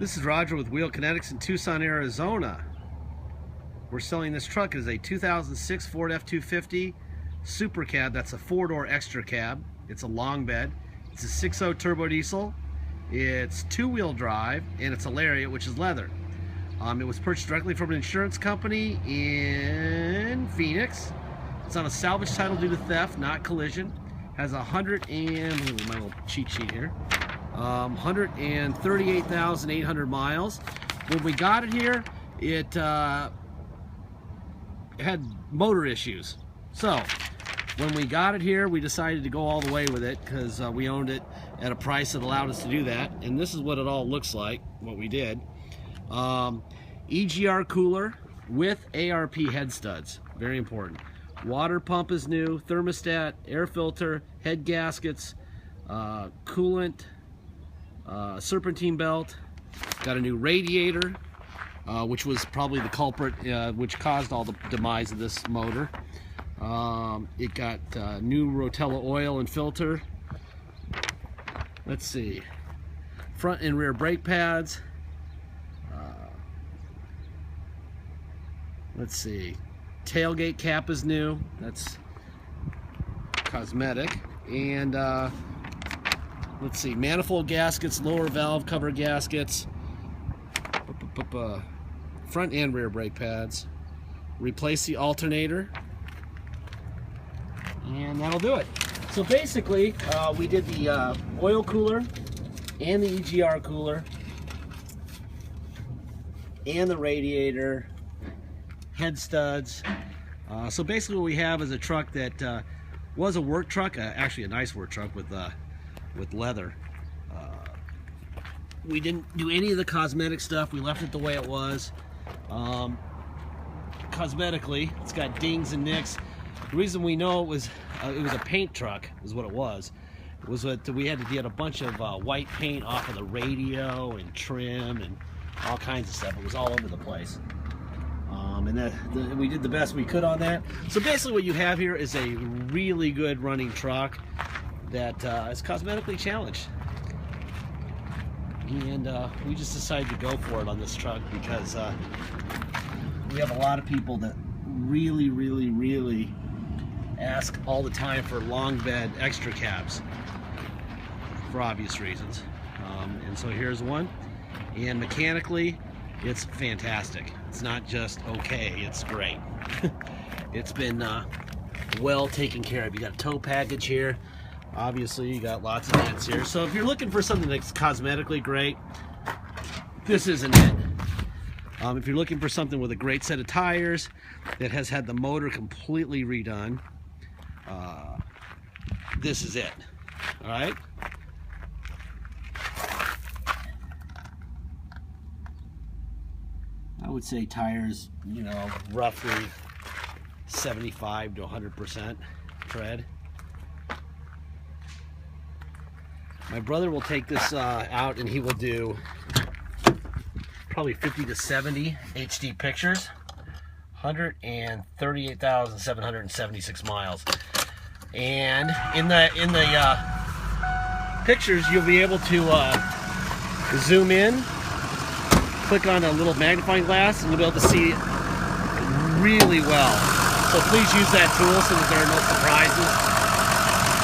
This is Roger with Wheel Kinetcs in Tucson, Arizona. We're selling this truck as a 2006 Ford F250 Super Cab. That's a 4-door extra cab. It's a long bed. It's a 6.0 turbo diesel. It's 2-wheel drive, and it's a Lariat, which is leather. It was purchased directly from an insurance company in Phoenix. It's on a salvage title due to theft, not collision. Has 138,800 miles. When we got it here, it had motor issues. So when we got it here, we decided to go all the way with it because we owned it at a price that allowed us to do that. And this is what it all looks like, what we did. EGR cooler with ARP head studs, very important. Water pump is new, thermostat, air filter, head gaskets, coolant, serpentine belt. Got a new radiator, which was probably the culprit which caused all the demise of this motor. It got new Rotella oil and filter. Let's see, front and rear brake pads. Let's see, tailgate cap is new. That's cosmetic. And let's see, manifold gaskets, lower valve cover gaskets, front and rear brake pads. Replace the alternator, and that'll do it. So basically, we did the oil cooler and the EGR cooler and the radiator, head studs. So basically what we have is a truck that was a work truck, actually a nice work truck with leather. We didn't do any of the cosmetic stuff. We left it the way it was. Cosmetically, it's got dings and nicks. The reason we know it was a paint truck is what it was that we had to get a bunch of white paint off of the radio and trim and all kinds of stuff. It was all over the place. And we did the best we could on that. So basically what you have here is a really good running truck that is cosmetically challenged. And we just decided to go for it on this truck because we have a lot of people that really ask all the time for long bed extra cabs for obvious reasons. And so here's one. And mechanically, it's fantastic. It's not just okay, it's great. It's been well taken care of. You got a tow package here. Obviously, you got lots of vents here. So if you're looking for something that's cosmetically great, this isn't it. If you're looking for something with a great set of tires that has had the motor completely redone, this is it. All right. I would say tires, you know, roughly 75 to 100% tread. My brother will take this out and he will do probably 50 to 70 HD pictures. 138,776 miles. And in the pictures, you'll be able to zoom in. Click on a little magnifying glass and you'll be able to see it really well. So please use that tool so that there are no surprises,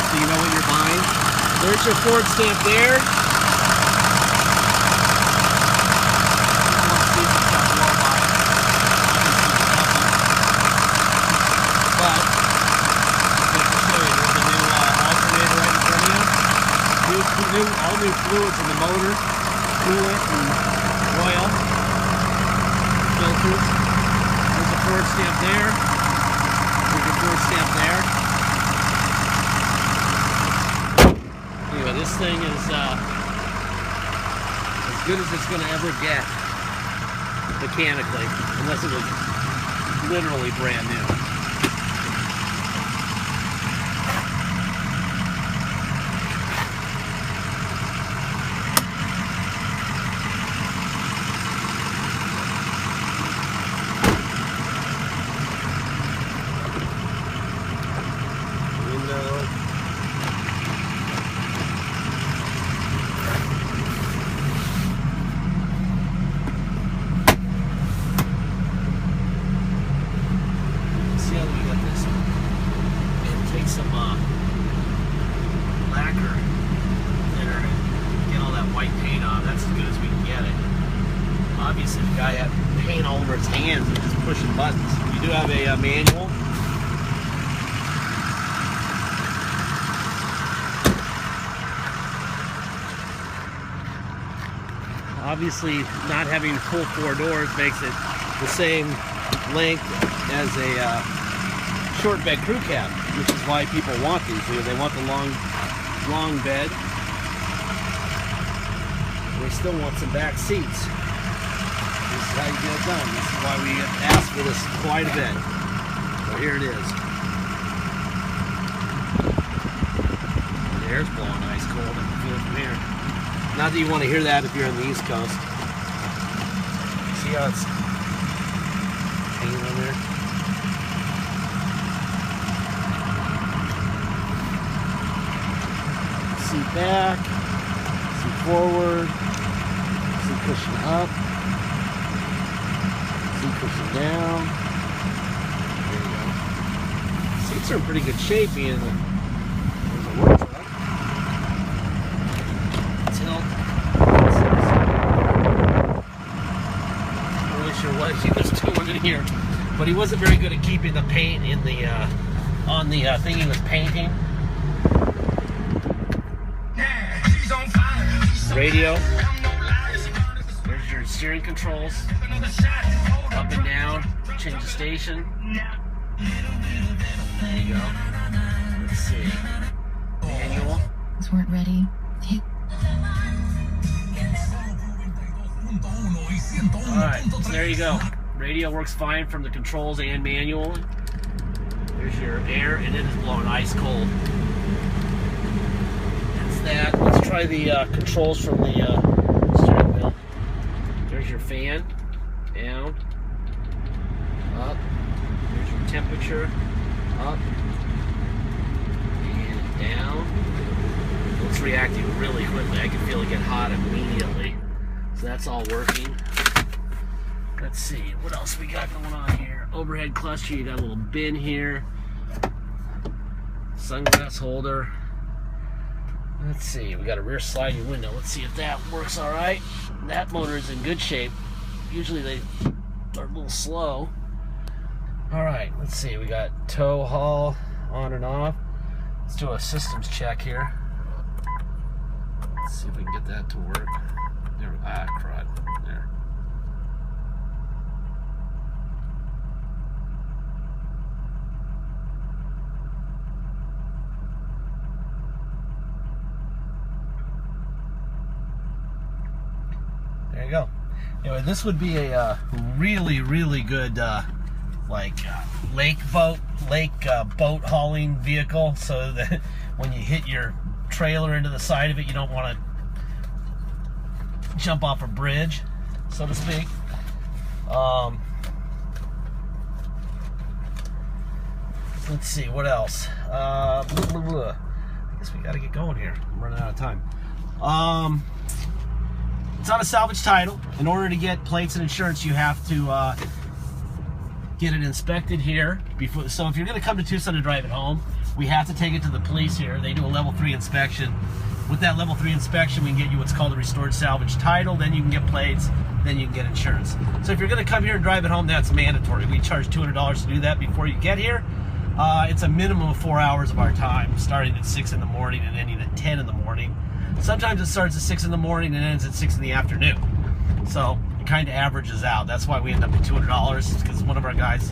so you know what you're buying. There's your Ford stamp there. But just to show you, there's a new alternator right in front of you. All new fluids in the motor, coolant, and oil, filters. There's a Ford stamp there. There's a Ford stamp there. Anyway, this thing is as good as it's going to ever get mechanically, unless it was literally brand new. Obviously, the guy had paint all over his hands and just pushing buttons. You do have a manual. Obviously, not having full 4 doors makes it the same length as a short bed crew cab, which is why people want these. They want the long bed. They still want some back seats. This is how you get it done. This is why we asked for this quite a bit. So here it is. The air's blowing ice cold. I can feel it from here. Not that you want to hear that if you're on the East Coast. See how it's hanging on there? Seat back, seat forward, seat cushion up, seat cushion down. There you go. Seats are in pretty good shape being there's a work truck. Tilt. I'm not really sure what he was doing in here, but he wasn't very good at keeping the paint in the on the thing he was painting. Radio. There's your steering controls. Up and down. Change the station. There you go. Let's see. Manual. Weren't ready. Alright, so there you go. Radio works fine from the controls and manual. There's your air, and it is blowing ice cold. That. Let's try the controls from the steering wheel. There's your fan, down, up. There's your temperature, up and down. It's reacting really quickly. I can feel it get hot immediately. So that's all working. Let's see, what else we got going on here? Overhead cluster, you got a little bin here. Sunglass holder. Let's see, we got a rear sliding window. Let's see if that works all right. That motor is in good shape. Usually they are a little slow. All right, let's see. We got tow haul on and off. Let's do a systems check here. Let's see if we can get that to work. There, crud. There. There you go. Anyway, this would be a really, really good lake boat hauling vehicle, so that when you hit your trailer into the side of it, you don't want to jump off a bridge, so to speak. Let's see, what else? I guess we got to get going here. I'm running out of time. It's on a salvage title. In order to get plates and insurance, you have to get it inspected here. So if you're going to come to Tucson to drive it home, we have to take it to the police here. They do a level 3 inspection. With that level 3 inspection, we can get you what's called a restored salvage title. Then you can get plates. Then you can get insurance. So if you're going to come here and drive it home, that's mandatory. We charge $200 to do that before you get here. It's a minimum of 4 hours of our time, starting at 6 in the morning and ending at 10 in the morning. Sometimes it starts at 6 in the morning and ends at 6 in the afternoon. So it kind of averages out. That's why we end up at $200, because one of our guys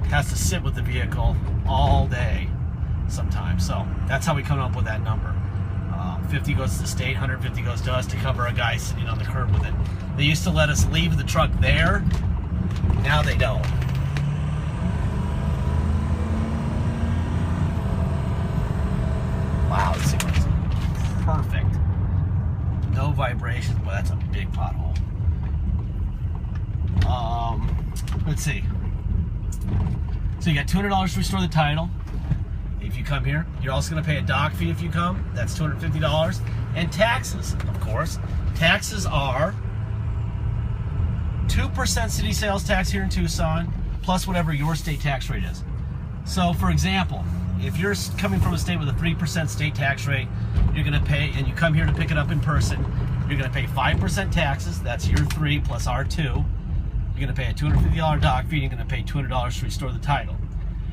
has to sit with the vehicle all day sometimes. So that's how we come up with that number. 50 goes to the state, 150 goes to us to cover a guy sitting on the curb with it. They used to let us leave the truck there. Now they don't. Wow, this thing runs perfect. No vibrations. Well, that's a big pothole. Let's see. So you got $200 to restore the title. If you come here, you're also going to pay a dock fee if you come. That's $250. And taxes, of course. Taxes are 2% city sales tax here in Tucson, plus whatever your state tax rate is. So, for example, if you're coming from a state with a 3% state tax rate, you're going to pay, and you come here to pick it up in person, You're going to pay 5% taxes. That's your 3 plus R2. You're going to pay a $250 dock fee. You're going to pay $200 to restore the title.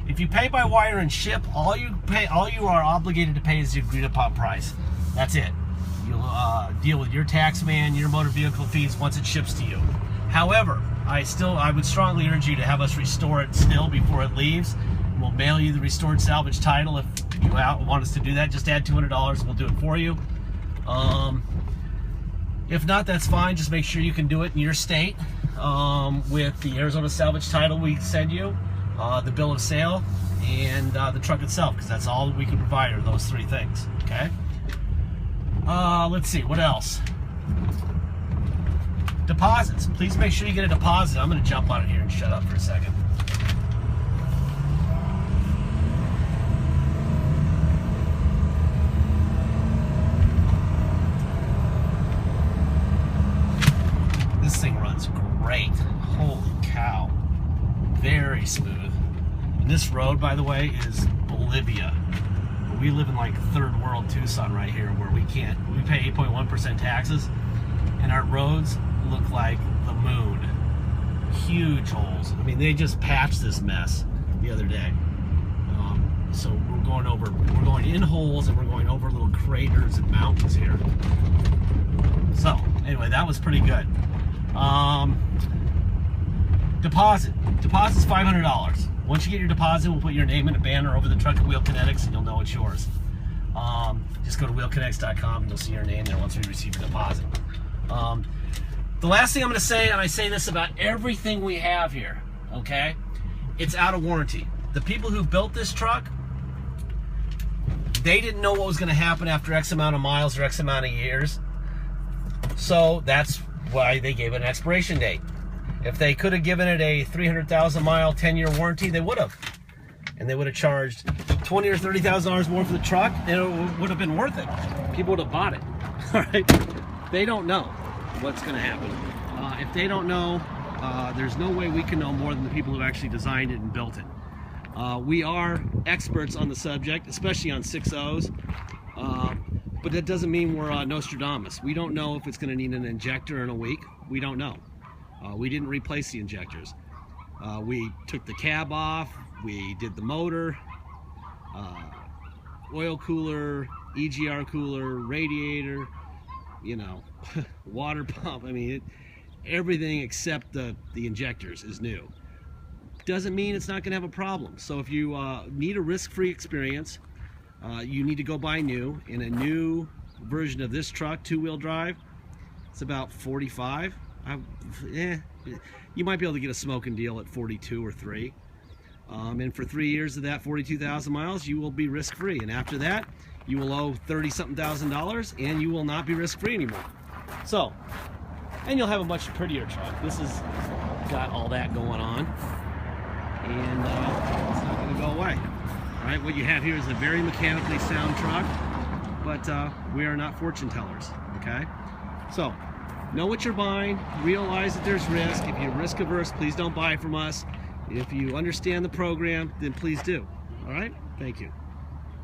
If you pay by wire and ship, all you are obligated to pay is the agreed upon price. That's it. You'll deal with your tax man, your motor vehicle fees once it ships to you. However, I would strongly urge you to have us restore it still before it leaves. We'll mail you the restored salvage title if you want us to do that. Just add $200, we'll do it for you. If not, that's fine. Just make sure you can do it in your state with the Arizona salvage title we send you, the bill of sale, and the truck itself, because that's all we can provide are those 3 things. Okay. Let's see, what else? Deposits. Please make sure you get a deposit. I'm going to jump on it here and shut up for a second. This thing runs great. Holy cow. Very smooth. And this road, by the way, is Bolivia. We live in like third world Tucson right here where we pay 8.1% taxes, and our roads look like the moon. Huge holes. I mean, they just patched this mess the other day. So we're going in holes, and we're going over little craters and mountains here. So anyway, that was pretty good. Deposit's $500. Once you get your deposit, we'll put your name in a banner over the truck at Wheel Kinetcs, and you'll know it's yours. Just go to wheelkinetics.com and you'll see your name there once we receive the deposit. The last thing I'm going to say, and I say this about everything we have here, okay? It's out of warranty. The people who built this truck, they didn't know what was going to happen after X amount of miles or X amount of years. So that's why they gave it an expiration date. If they could have given it a 300,000 mile, 10-year warranty, they would have. And they would have charged $20,000 or $30,000 more for the truck, and it would have been worth it. People would have bought it. All right? They don't know what's going to happen. If they don't know, there's no way we can know more than the people who actually designed it and built it. We are experts on the subject, especially on 6.0s. But that doesn't mean we're Nostradamus. We don't know if it's going to need an injector in a week. We don't know. We didn't replace the injectors. We took the cab off. We did the motor, oil cooler, EGR cooler, radiator, you know, water pump. I mean, everything except the injectors is new. Doesn't mean it's not going to have a problem. So if you need a risk-free experience, you need to go buy new. In a new version of this truck, 2-wheel drive, it's about 45. You might be able to get a smoking deal at 42 or 3. And for 3 years of that 42,000 miles, you will be risk-free. And after that, you will owe $30-something thousand, and you will not be risk-free anymore. So, and you'll have a much prettier truck. This has got all that going on, and it's not going to go away. All right, what you have here is a very mechanically sound truck, but we are not fortune tellers. Okay, so know what you're buying. Realize that there's risk. If you're risk averse, please don't buy from us. If you understand the program, then please do. All right, thank you.